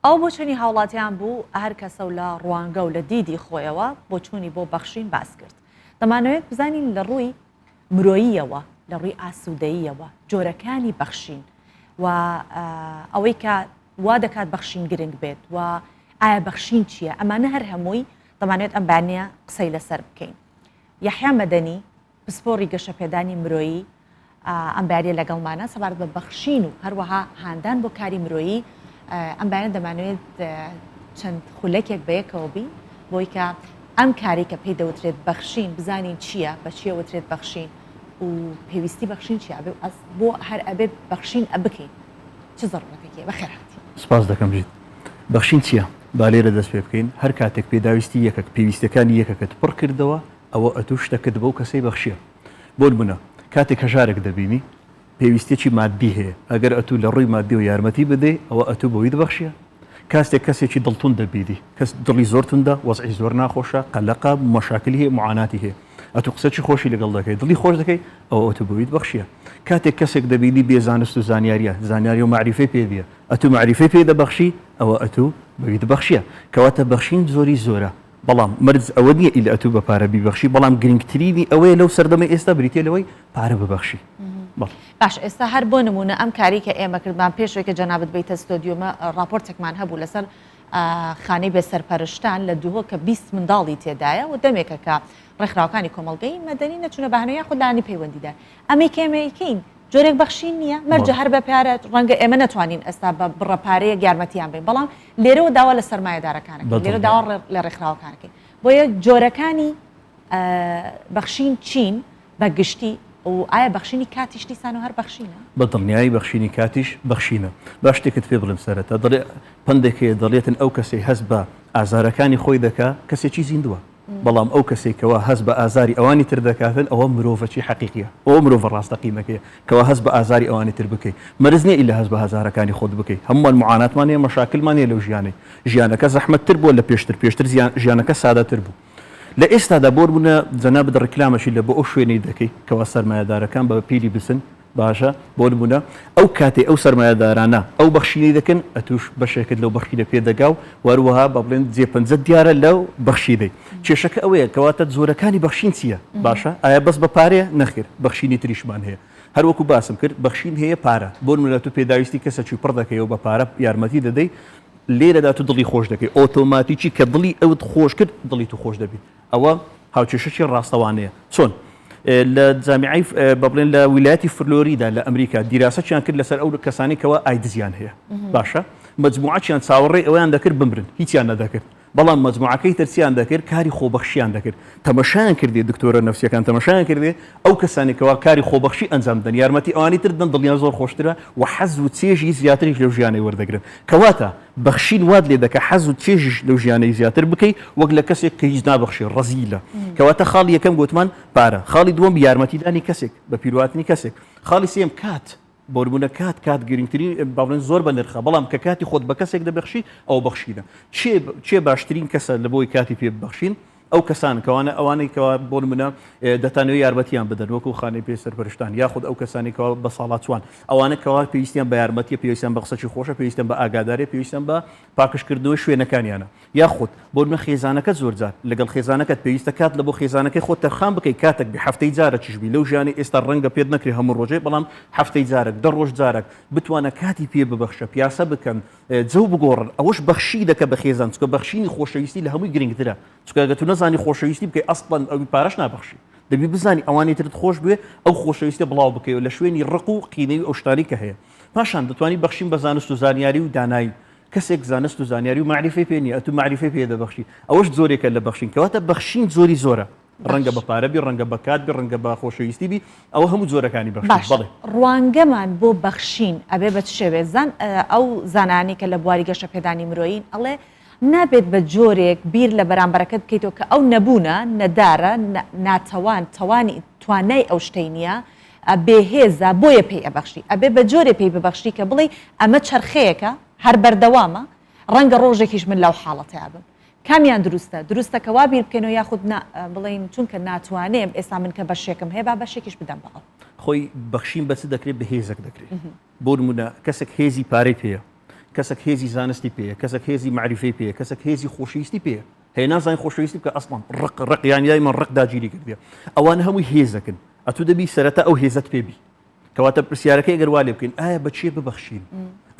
ئەو بۆ چنی هاوڵاتیان بوو هەر کەسە و لە ڕوانگە و لە دیدی خۆیەوە بۆ چوونی بۆ بەخشین باس کرد. دەمانەوێت بزانین لە ڕووی مرۆییەوە لە ڕووی ئاسوودەییەوە جۆرەکانی بەخشین و ئەوەی کە وا دەکات بەخشین گرنگ بێت و ئایا بەخشین چییە؟ ئەمانە هەر هەمووی دەمانێت ئەم بانیە قسەی لەسەر بکەین. یەحیا مەدەنی پسپۆڕی گەشەپێدانی مرۆیی ئەم باریە لەگەڵمانە سەبارەت بە بەخشین و هەروەها هاندان بۆ کاری مرۆیی ئەم بارە دەمانوێت چەند خولەکێک بەیەکەوە بین بۆی کە ئەم کاری کە پێی دەوترێت بەخشین بزانین چییە بە چیە وترێت بەخشین و پێویستی بەخشین چیە بۆ هەر ئەبێت بەخشین ئەبکەین چ زەڕەتێکی بەخێرهاتی. سپاس دەکەم ژیت. بەخشین چییە؟ با لێرە دەست پێ بکەین هەر کاتێک پێداویستی یەکەک پێویستەکانی یەکەکەت پڕ کردەوە ئەوە ئەتوو شتەکەت بەو کەسەی بەخشیە. بۆ بوونە کاتێک هەژارێک دەبینی پێویستێکی مادی هەیە ئەگەر ئەتوو لە ڕووی مادی و یارمەتی بدەی ئەوە ئەتوو بەوەی دەبەخشیە. کاستێک کەسێکی دڵتون دەبیدی کەس دڵی زۆر توندا وەزعی زۆر ناخۆشە قەلەقە مەشاکلی هەیە معاناتی هەیە ئەتوو قسەی خۆشی لەگەڵ دەکەی دڵی خۆش دەکەی ئەوە ئەتوو بەوەی دەبەخشیە. کاتێک کەسێک دەبینی بێزانست و زانیاریە زانیاری و معریفەی پێدیە ئەتوو معریفەی پێ دەبەخشی ئەوە ئەتوو بەوەی دەبەخشیە. کەواتە بەخشین زۆری زۆرە بەڵام مرز ئەوە نییە ئیل ئەتوو بە پارە بیبەخشی بەڵام گرنگترینی ئەوەیە لەو سەردەمە ئێستا بریتێ لەوەی پارە ببەخشی. باش ئێستا هەر بۆ نمونە ئەم کاری کە ئێمە کردمان پێشەوەی کە جەنابەت بیتە ستۆدیۆمە راپۆرتێکمان هەبوو لەسەر خانەی بێسەرپەرشتان لە دووهۆ کە 20 منداڵی تێدایە و دەمێکە کە ڕێکخراوەکانی کۆمەڵگەی مەدەنی نەچونە بەهانەیە خوددانی پەیوەندیدا ئەمەی کێمەیەکەین جۆرێک بەخشین نییە مەرجە هەر بە پارە ڕەنگە ئێمە نەتوانین ئێستا بە بڕەپارەیە یارمەتیان بین بەڵام لێرەوە داوا لە سەرمایەدارەکانەکە لێرە داوا لە ڕێکخراوەکانەکەی بۆیە جۆرەکانی بەخشین چین بە گشتی و ئایا بەخشینی کاتیش دیسان و هەر بەخشینە بە دڵنیایی بەخشینی کاتیش بەخشینە. باش شتێکت پێ بڵم سەرەتا دەڵێ پندێکەیە دەڵێتن ئەو کەسەی هەست بە ئازارەکانی خۆی دەکا کەسێکی زیندووە بەڵام ئەو کەسێکەوە هەست بە ئازاری ئەوانی تر دەکاتن ئەوە مرۆڤەکی حەقیقیە ئەوە مرۆڤ ڕاستەقیمەکەیە کەەوە هەست بە ئازاری ئەوانی تر بکەیت مەرز نیە ئیلا هەست بە هەزارەکانی خۆت بکەیت هەمووان معاناتمان هەیە مەشاکلمان هەیە لەو ژیانەکە زەحمەتتر بووە لە پێشتر ژیانەکە سادەتر بوو. لە ئێستادا بۆ بوونە جەناب ڕکلامەشی لە بۆ ئەو شوێنەی دەکەی کەوا سەرمایەدارەکان بە پیری بسن باشە بۆ بوونە ئەو کاتێ ئەو سەرمایەدارانە ئەو بەخشینەی دەکەن ئەتوش بەشێکت لەو بەخشینە پێدەگا و وەروەها بە بڵێن جێپەنجە دیارە لەو بەخشیدەی کێشەکە ئەوەیە کەواتە زۆرەکانی بەخشین چییە باشە ئایا بەس بە پارەیە نەخیر بەخشینی تریشمان هەیە هەروەکو باسم کرد بەخشین هەیە پارە بۆ نمونە تو پێداویستی کەسێکی پڕ دەکەیەوە بە پارە یارمەتی دەدەی لێرەدا تو دڵی خۆش دەکەی ئۆتۆماتیکی کە دڵی ئەوت خۆش کرد دڵی تو خۆش دەبیت ئەوە هاوچێشەی ڕاستەوانەیە چۆن لە جامیعی بە بڵێن لە ویلایەتی فلۆریدا لە ئەمریکا دیراسەیان کرد لەسەر ئەو کەسانی کەەوە ئایدزیان هەیە باشە مەجموعەتیان چاوەڕێ ئەویان دەکرد بمرن هیچیان نەدەکرد بەڵام مەجموعەکەی ترسیان دەکرد کاری خۆبەخشیان دەکرد تەمەشایان کردێ دکتۆرە نەفسیەکان تەمەشایان کردێ ئەو کەسانێکەوە کاری خۆبەخشی ئەنجام دەن یارمەتی ئەوانی تر دەن دڵیان زۆر خۆشترە و حەز و چێژی زیاتریش لەو ژیانەی وەردەگرن کەواتە بەخشین واد لێ دەکە حەز و چێژیش لەو ژیانەی زیاتر بکەی وەک لە کەسێک کە هیچ نابەخشی ڕەزیلە کەواتە خاڵی یەکەم گوتمان پارە خاڵی دووەم یارمەتیدانی کەسێک بە پیرۆهاتنی کەسێک خاڵی سێم کات بۆ بوونە کات گرنگترین باڵێن زۆر بە نرخە بەڵام کە کاتی خۆت بە کەسێک دەبەخشی ئەو بەخشینە چێ باشترین کەسە لە بۆی کاتی پێ ببەخشین ئەو کەسان کەوانە ئەوانەی کەوا بۆ نمونە دەتانەوەی یارمەتیان بدەن وەکو خانەی پێسەرپەرشتان یاخود ئەو کەسانی کەوا بە ساڵات چوان ئەوانە کەوا پێویستیان بە یارمەتیە پێویستیان بە قسەی خۆشە پێویستیان بە ئاگاداری پێویستیان بە پاکشکردنەوەی شوێنەکانیانە یاخود بۆ نمونە خێزانەکە زۆرجار لەگەڵ خێزانەکەت پێویستە کات لە بۆ خێزانەکەی خۆت تەرخان بکەی کاتێک بە هەفتەی جارە چشبی لەو ژیانی ئێستا ڕەنگە پێت نەکری هەموو ڕۆژێ بەڵام هەفتەی جارێک دە ڕۆژ جارێک بتوانە کاتی پێ ببەخشە پیاسە بکەن جەو بگۆڕن ئەوەش بەخشی دەکە بە خێزان چکە بەخشینی خۆشەویستی لە هەمووی گرنگترە چکە ئەگەر تو نەزانی خۆشەویستی بکەی ئەسڵەن ئەوی پارەش نابەخشی دەبی بزانی ئەوانی ترت خۆش بوێ ئەو خۆشەویستە بڵاو بکەی و لە شوێنی ڕق و قینەی ئەو شتانی کە هەیە پاشان دەتوانی بەخشین بە زانست و زانیاری و دانایی کەسێک زانست و زانیاری و معریفەی پێ نییە ئەتو معریفەی پێ دەبەخشی ئەوەش زۆرێکە لە بەخشین کەواتە بەخشین زۆری زۆرە ڕەنگە بە پارەبی ڕەنگە بە کاتبی ڕەنگە بە خۆشەویستی بی ئەوە هەموو جۆرەکانی بەخشین بەڵێ ڕوانگەمان بۆ بەخشین ئەبێ بە شێوێ ئەو زانانی کە لە بواری گەشەپێدانی مرۆیین ئەڵێ نابێت بە جۆرێک بیر لە بەرامبەرەکەت بکەیتەوە کە ئەو نەبوونە نەدارە ناتەوان توانای ئەو شتەی نییە بێهێزە بۆیە پێی ئەبەخشی ئەبێ بە جۆرێ پێی ببەخشی کە بڵێ ئەمە چرخەیەکە هەر بەردەوامە ڕەنگە ڕۆژێکیش من لەو حاڵەتەیە بم کامیان دروستە کەوا بیر بکەنەوە یاخود بڵین چونکە ناتوانێم ئێستا من کە بەشێکم هەیە با بەشێکیش بدەم بەڵ خۆی بەخشین بەچ دەکرێت بە هێزێک دەکرێت بۆ نمونە کەسێک هێزی پارەی پێیە کەسێک هێزی زانستی پێەیە کەسێک هێزی معریفەی پێەیە کەسێک هێزی خۆشەویستی پێەیە هەیە نازانین خۆشەویستی بکە ئەسڵان ڕقیانیای من ڕق داگیری کردێ ئەوان هەمووی هێزەکن ئەتو دەبی سەرەتا ئەو هێزت پێبی کەواتە پرسیارەکەی ئەگەر وا لێ بکەین ئایا بەچێ ببەخشین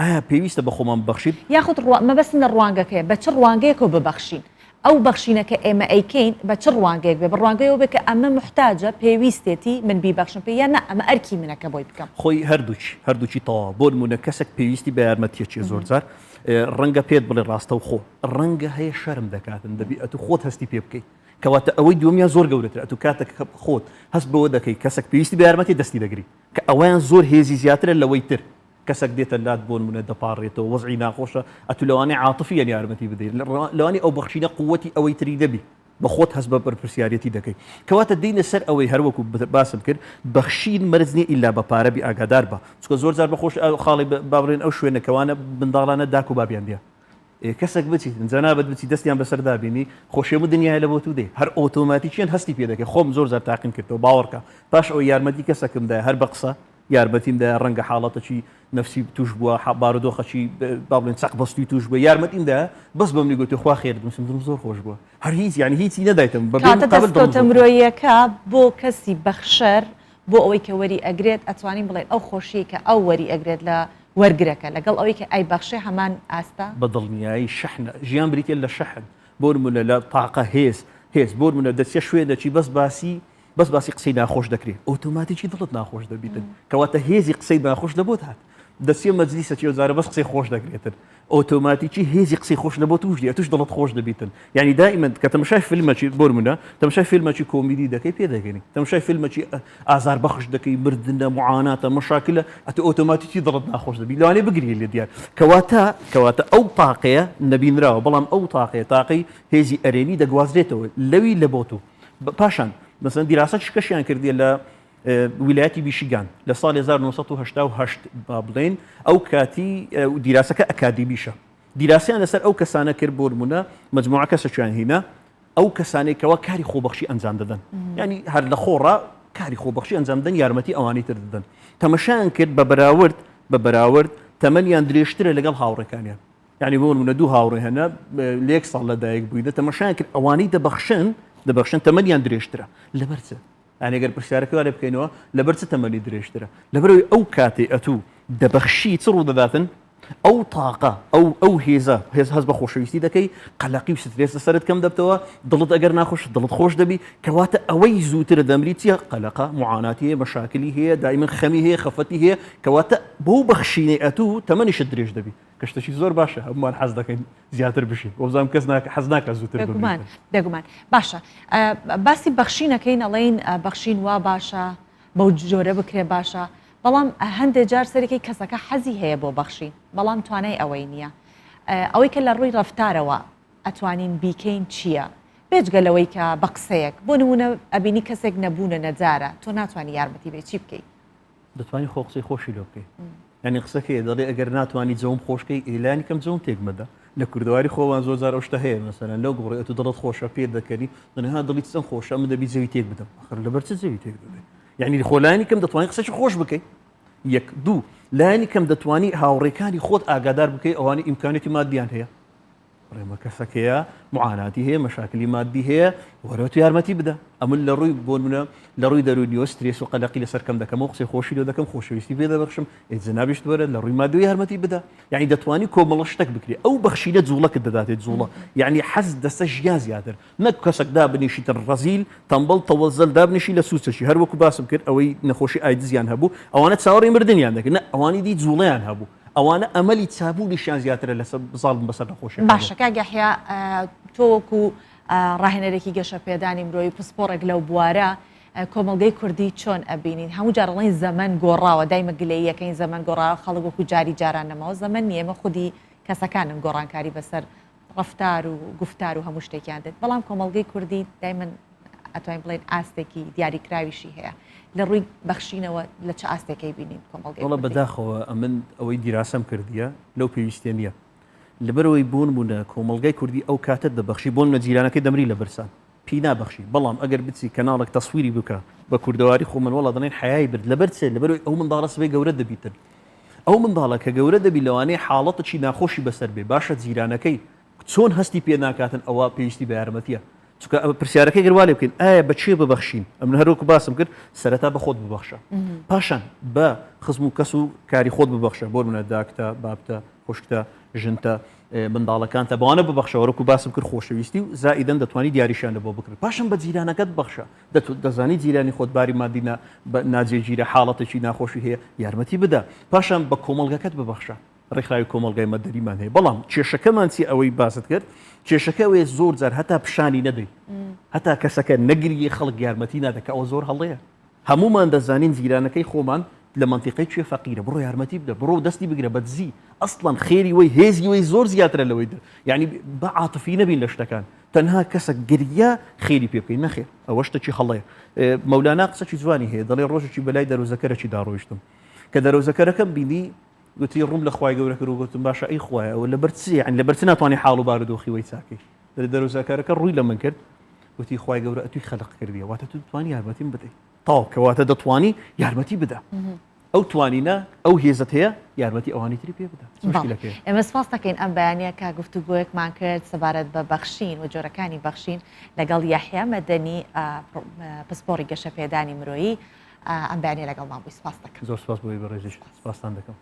ئایا پێویستە بە خۆمان ببەخشین یاخود مەبەستن لە ڕوانگەکەیە بە چ ڕوانگەیەکەوە ببەخشین ئەو بەخشینەکە ئێمە ئەیکەین بە چ ڕوانگەیەک بێ بە ڕوانگەیەوە بێ کە ئەمە محتاجە پێویستێتی من بیبەخشم پێ یان نە ئەمە ئەرکی منەکە بۆی بکەم خۆی هەردووچی تەواو بۆ نمونە کەسێک پێویستی بە یارمەتیەکی زۆرجار ڕەنگە پێت بڵێ ڕاستە و خۆ ڕەنگە هەیە شەرم دەکاتن دەبی ئەتو خۆت هەستی پێ بکەیت کەواتە ئەوەی دومیان زۆر گەورەتر ئەتو کاتێک خۆت هەست بەوە دەکەی کەسێک پێویستی بە یارمەتی دەستی دەگری کە ئەویان زۆر هێزی زیاترە لەوەی تر کەسێک دێتە لات بۆ نمونە دەپاڕێتەوە وەزعی ناخۆشە ئەتو لەوانەیە عاتفیان یارمەتی بدەیت لەوانەیە ئەو بەخشینە قووەتی ئەوەی تری دەبی بە خۆت هەست بە پرسیارەتی دەکەی کەواتە دێنە سەر ئەوەی هەروەکو باسم کرد بەخشین مەرج نیە ئیلا بە پارەبی ئاگادار بە چکە زۆر جار بەخۆش خاڵی بابڕێن ئەو شوێنەکەوانە بنداڵانە داک و بابیان دێ کەسێک بچیت جەنابەت بچی دەستیان بەسەردا بینی خۆشیێمە دنیای لە بۆ تو دێ هەر ئۆتۆماتیکیان هەستی پێ دەکەی خۆم زۆر زار تاقیم کردەوە باوەڕکە پاش ئەو یارمەتی کەسەکەمدا هەر بە قسە یارمەتیمدا ڕەنگە حاڵەتەکی نفسی توش بووە بارودۆخەکی با بڵێن چەق بەستی توش بووە یارمەتیمدا بەس بەم گوتی خوا خێر دەم زۆر خۆش بووە هەر هیچ یعنی هیچی نەدایتم کاتە دەستکەوتە مرۆییەکە بۆ کەسی بەخشەر بۆ ئەوەی کە وەری ئەگرێت ئەتوانین بڵێن ئەو خۆشیە کە ئەو وەری ئەگرێت لە وەرگرەکە لەگەڵ ئەوەی کە ئای بەخشێ هەمان ئاستا بەدڵنیایی شەحنە ژیان بریتێ لە شەحن بۆ نمونە لە تاقە هێز بۆ نمونە دەچێ شوێنێکی بەس باسی قسەی ناخۆش دەکرێت ئۆتۆماتیکی دڵت ناخۆش دەبیتن کەواتە هێزی قسەی ناخۆش دەبۆت هات دەچێ مەجلیسەکی وەزارە بەس قسەی خۆش دەکرێتن ئۆتۆماتیکی هێزی قسەی خۆش لەبۆ توش توش دڵت خۆش دەبیتن یعنی دائما کە تەماشای فیلمێکی بۆ نمونە تەماشای فیلمێکی کۆمیدی دەکەی پێ دەگەنی تەماشای فیلمێکی ئازار بەخش دەکەی مردنە معاناتە مەشاکلە ئەتە ئۆتۆماتیکی دڵت ناخۆش دەبی لەوانێ بگری لێ دیار کەواتە ئەو تاقەیە نەبینراوە بەڵام ئەو تاقەی هێزی ئەرێنی دەگوازرێتەوە لەوی لە بۆ تو پاشان مثلا دیراسە شکەشیان کردی لە ویلایەتی بیشیگان لە ساڵی 1988 با بڵێن ئەو کاتی دیراسەکە ئەکادیمیشە دیراسیان لەسەر ئەو کەسانە کرد بۆ نمونە مجموعە کەسەکیان هینە ئەو کەسانێکەوە کاری خۆبەخشی ئەنجام دەدەن ینی هەر لە خۆڕا کاری خۆبەخشی ئەنجام دەن یارمەتی ئەوانی تر دەدەن تەمەشایان کرد بە بەراورد تەمەنیان درێژترە لەگەڵ هاوڕێکانیان یعنی بۆ نمونە دوو هاوڕێ هەنا لە 1 ساڵ لەدایک بوویدە تەمەشایان کرد ئەوانەی دەبەخشن تەمەنیان درێژترە لەبەرچە ئەگەر پرسیارەکە لێ بکەینەوە لەبەر چ تەمەنی درێژترە لەبەرەوەی ئەو کاتێ ئەتوو دەبەخشی چ ڕوو دەداتن ئەو تاقە ئەو هێزە هەز بە خۆشەویستی دەکەی قەلەقی و سترێس لەسەرت کەم دەبتەوە دڵت ئەگەر ناخۆش دڵت خۆش دەبی کەواتە ئەوەی زووتر دەمری چیە قەلەقە معاناتی هەیە مەشاکلی هەیە دائیمەن خەمی هەیە خەفەتی هەیە کەواتە بۆ بەخشینەی ئەتوو تەمەنیشت درێژ دەبی کەشتەی زۆر باشە هەمومان حەز دەکەین زیاتر بشین وەزانام کەس حەز ناکە زووتر دەگومان باشە باسی بەخشینەکەین ئەڵێن بەخشین وا باشە بەو جۆرە بکرێ باشە بەڵام هەندێک جار سەرەکەی کەسەکە حەزی هەیە بۆ بەخشین بەڵام توانای ئەوەی نییە ئەوەی کە لە ڕووی ڕەفتارەوە ئەتوانین بیکەین چییە بێجگەلەوەی کە بە قسەیەک بۆ نمونە ئەبینی کەسێک نەبوونە نەجارە تۆ ناتوانانی یارمەتی بێ چی بکەیت دەتوانانی خۆ قسەی خۆشی لێ بکەیت ینی قسەکەی دەڵێ ئەگەر ناتوانانی جەوم خۆشکەی ئێلانی کەم جەوم تێکمەدە لە کوردەواری خۆوان زۆر جار ئەوشتە هەیە مەسەلەن لەو گوڕێت و دڵت خۆشە پێ دەکەنی دەنها دڵی چەند خۆشە من دەبی جەوی تێک بدەم ئەخر لەبەر چ جەوی تێک دەبێت یعنی خۆلایانی کەم دەتوانانی قسەی خۆش بکەیت یەک دوو لایانی کەم دەتوانی هاوڕێکانی خۆت ئاگادار بکەی ئەوانی ئیمکانێتی مادیان هەیە ڕێمە کەسەکەیە معاناتی هەیە مەشاکلی مادی هەیە وەرە تو یارمەتی بدە ئەمن لە ڕووی بۆ منە لە ڕووی دەرونیەوە سترێس و قەلەقی لەسەر کەم دەکەمەوە قسەی خۆشی لێ دەکەم خۆشەویستی پێ دەبەخشم جنابیشت وەرە لە ڕووی مادی یارمەتی بدە یعنی دەتوانی کۆمەڵە شتێک بکرێ ئەو بەخشینە جوڵەکت دەداتێت جوڵە یعنی حەز دەستە ژیان زیاتر نەک کەسێک دابنیشیتن ڕەزیل تەمبەڵ تەوەزەل دابنیشی لە سووچەشی هەروەکو باسم کرد ئەوەی نەخۆشی ئایدزیان هەبوو ئەوانە چاوەڕی مردنیان دەکەن ئەوانی دی جوڵەیان هەبوو ئەوانە ئەمەلی چابوونیشیان زیاترە لەسەر بزاڵم بەسەر نەخۆشی باشە کاگەحیا تۆوەکو ڕاهێنەرێکی گەشە پێدانی مرۆی پسپۆڕێک لەو بوارە کۆمەڵگەی کوردی چۆن ئەبینین هەموو جارڵین زەمن گۆڕاوە دایمە گلەیەکەین زەمن گۆڕاوە خەڵک وەکو جاری جاران نەماوە زەمن نیە ئێمە خودی کەسەکانن گۆڕانکاری بەسەر ڕەفتار و گفتار و هەموو شتێکیان دێت بەڵام کۆمەڵگەی کوردی دایمەن ئەتوانین بڵێن ئاستێکی دیاریکراویشی هەیە لە ڕووی بەخشینەوە لە چه ئاستێکی بینین کۆمەڵگەی بەداخەوە ئەمن ئەوەی دیراسەم کردیە لەو پێویستێ نییە لەبەرەوەی بوون بوونە کۆمەڵگەی کوردی ئەو کاتت دەبەخشی بۆن نەجیرانەکەی دەمری لە برسان پی نابەخشی بەڵام ئەگەر بچی کەناڵێک تەسویری بکە بە کوردەواری خۆمن وڵا دەڵێن حیای برد لەبەر چێ لەبەرەوەی ئەو منداڵە سبەی گەورە دەبیتن ئەو منداڵە کە گەورە دەبی لەوانەیە حاڵەتەی ناخۆشی بەسەر بێ باشە جیرانەکەی چۆن هەستی پێ ناکاتن ئەوە پێویستی بە یارمەتیە چونکە پرسیارەکەی گروا لێ بکەین ئایا بەچێ ببەخشین ئەم هەروکو باسم کرد سەرەتا بە خۆت ببەخشە پاشان بە خزم و کەس و کاری خۆت ببەخشە بۆ منە داکتە بابتە خوشکتە ژنتە منداڵەکانتە بەوانە ببەخشە وەرەکو باسم کرد خۆشەویستی و زائیدەن دەتوانانی دیاریشان بۆ بکرد پاشان بە جیرانەکەت بەخشە دەزانی جیرانی خۆت باری مادی ناجێگیرە حاڵەتێکی ناخۆشی هەیە یارمەتی بدە پاشان بە کۆمەڵگەکەت ببەخشە ڕێکخراوی کۆمەلگای مەدەریمان هەیە بەڵام کێشەکەمان چی ئەوەی باست کرد کێشەکەوێ زۆر جار هەتا پیشانی نەدەی هەتا کەسەکە نەگریە خەڵک یارمەتی نادەکە ئەوە زۆر هەڵەیە هەمومان دەزانین جیرانەکەی خۆمان لە منتیقی کوێ فەقیرە بڕۆ یارمەتی بدە بڕۆ دەستی بگرە بەدزی ئەسڵەن خێری وەی هێزی وەی زۆر زیاترە لەوەی در یعنی بە عاتفی نەبین لە شتەکان تەنها کەسە گریە خێری پێ بکەین نەخێر ئەوە شتێکی هەڵەیە مەولانا قسەی جوانی هەیە دەڵێ ڕۆژێکی بەلای دەروزەکەرەی داڕۆیشتم کە دەروزەکەرەکەم بینی گوتی ڕوم لە خوای گەورە کرد و گوتم باشە ئەی خوایە ئەوە لەبەر چی یعنی لەبەر چی ناتوانانی حاڵ و بارودۆخی وەی چاکەی دەروزەکەرەکە ڕووی لە من کرد گوتی خوای گەورە ئەتوی خەلق کردیە واتە تو دەتوانی یارمەتیم بدەیت تاو کەواتە دەتوانی یارمەتی بدە ئەو توانینە ئەو هێزت هەیە یارمەتی ئەوانی تری پێ بدە ئێمە سپاس دەکەین ئەم بەیانیە کە گفتوگۆیەکمان کرد سەبارەت بە بەخشین و جۆرەکانی بەخشین لەگەڵ یاحیا مەدەنی پسپۆڕی گەشەپێدانی مرۆیی ئەم بەیانیە لەگەڵمان بووی سپاس دەکەم زۆر سپاس بۆی بەڕێزیش سپاسان دەکەم